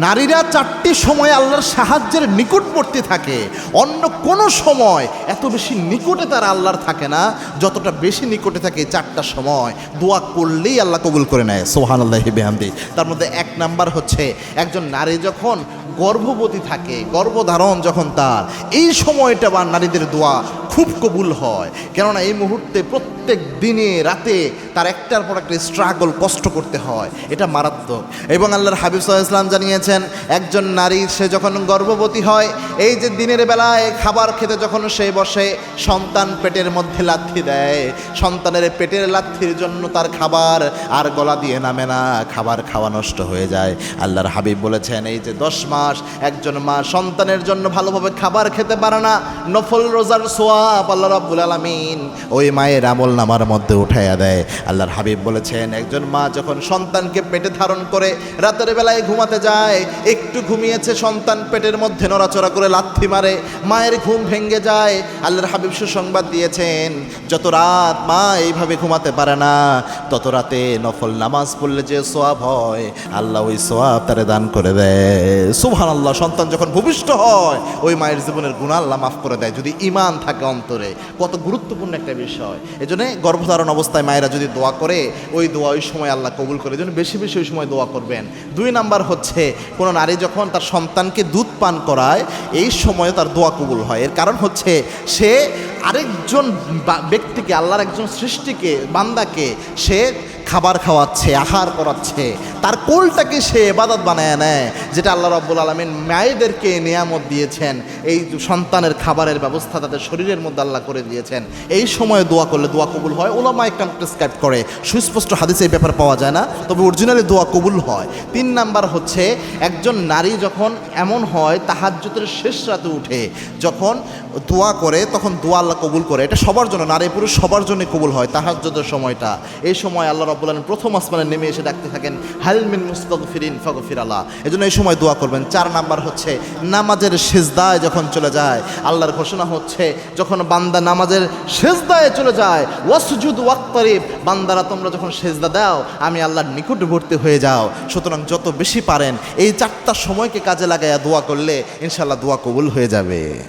নারীরা চারটি সময় আল্লাহর সাহায্যের নিকটবর্তী থাকে। অন্য কোনো সময় এত বেশি নিকটে তারা আল্লাহর থাকে না, যতটা বেশি নিকটে থাকে চারটা সময়। দোয়া করলেই আল্লাহ কবুল করে নেয়। সুবহানাল্লাহি বিহামদি। তার মধ্যে এক নাম্বার হচ্ছে, একজন নারী যখন গর্ভবতী থাকে, গর্ভধারণ যখন তার, এই সময়টা বা নারীদের দোয়া খুব কবুল হয়। কেননা এই মুহূর্তে প্রত্যেক দিনে রাতে তার একটার পর একটা স্ট্রাগল, কষ্ট করতে হয়, এটা মারাত্মক। এবং আল্লাহর হাবিব সাল্লাল্লাহু আলাইহি ওয়াসাল্লাম জানিয়েছেন, একজন নারী সে যখন গর্ভবতী হয়, এই যে দিনের বেলায় খাবার খেতে যখন সে বসে, সন্তান পেটের মধ্যে লাথি দেয়, সন্তানের পেটের লাথির জন্য তার খাবার আর গলা দিয়ে নামে না, খাবার খাওয়া নষ্ট হয়ে যায়। আল্লাহর হাবিব বলেছেন, এই যে 10 মাস একজন মা সন্তানের জন্য ভালোভাবে খাবার খেতে পারে না, নফল রোজার সোয়াব আল্লাহ রাব্বুল আলামিন ওই মায়ের আমল নামার মধ্যে উঠাইয়া দেয়। আল্লাহর হাবিব বলেছেন, একজন মা যখন সন্তানকে পেটে ধারণ করে রাতের বেলায় ঘুমাতে যায়, একটু ঘুমিয়েছে, সন্তান পেটের মধ্যে নড়াচড়া করে লাথি মারে, মায়ের ঘুম ভেঙে যায়। আল্লাহর হাবিব সুসংবাদ দিয়েছেন, যত রাত মা এইভাবে ঘুমাতে পারে না, তত রাতে নফল নামাজ পড়লে যে সোয়াব হয়, আল্লাহ ওই সোয়াব তারে দান করে দেয়। সুবহানাল্লাহ। সন্তান যখন ভূমিষ্ঠ হয়, ওই মায়ের জীবনের গুনাহ আল্লাহ মাফ করে দেয়, যদি ঈমান থাকে অন্তরে। কত গুরুত্বপূর্ণ একটা বিষয়। এজন্য গর্ভধারণ অবস্থায় মায়েরা যদি দোয়া করে, ওই দোয়া ওই সময় আল্লাহ কবুল করে। এজন্য বেশি বেশি ওই সময় দোয়া করবেন। 2 নাম্বার হচ্ছে, কোনো নারী যখন তার সন্তানকে দুধ পান করায়, এই সময় তার দোয়া কবুল হয়। এর কারণ হচ্ছে, সে আরেকজন ব্যক্তিকে, আল্লাহর একজন সৃষ্টিকে, বান্দাকে সে খাবার খাওয়াচ্ছে, আহার করাচ্ছে, তার কোলটাকে সে ইবাদত বানায় নেয়, যেটা আল্লাহ রাব্বুল আলামিন মায়েদেরকে নিয়ামত দিয়েছেন। এই সন্তানের খাবারের ব্যবস্থা তাদের শরীরের মধ্যে আল্লাহ করে দিয়েছেন। এই সময়ে দোয়া করলে দোয়া কবুল হয়। উলামায়ে কেরাম প্রেসক্রাইব করে, সুস্পষ্ট হাদিসে এই ব্যাপার পাওয়া যায় না, তবে অরিজিনালি দোয়া কবুল হয়। 3 নাম্বার হচ্ছে, একজন নারী যখন এমন হয় তাহাজ্জুদের শেষ রাতে উঠে যখন দোয়া করে, তখন দোয়া আল্লাহ কবুল করে। এটা সবার জন্য, নারী পুরুষ সবার জন্য কবুল হয় তাহাজ্জুদের সময়টা। এই সময় আল্লাহ রাব্বুল আলামিন প্রথম আসমানে নেমে এসে ডাকতে থাকেন, হাল মিন মুস্তাগফিরিন ফাগফির আল্লাহ। এজন্য এই সময় দোয়া করবেন। 4 নাম্বার হচ্ছে, নামাজের সিজদায় যখন চলে যায়, আল্লাহর ঘোষণা হচ্ছে, যখন বান্দা নামাজের সিজদায় চলে যায়, ওয়াসজুদ ওয়াক্তারিব, বান্দারা তোমরা যখন সিজদা দাও, আমি আল্লাহর নিকটবর্তী হয়ে যাও। সুতরাং যত বেশি পারেন এই 4টা সময়কে কাজে লাগাইয়া দোয়া করলে ইনশাআল্লাহ দোয়া কবুল হয়ে যাবে।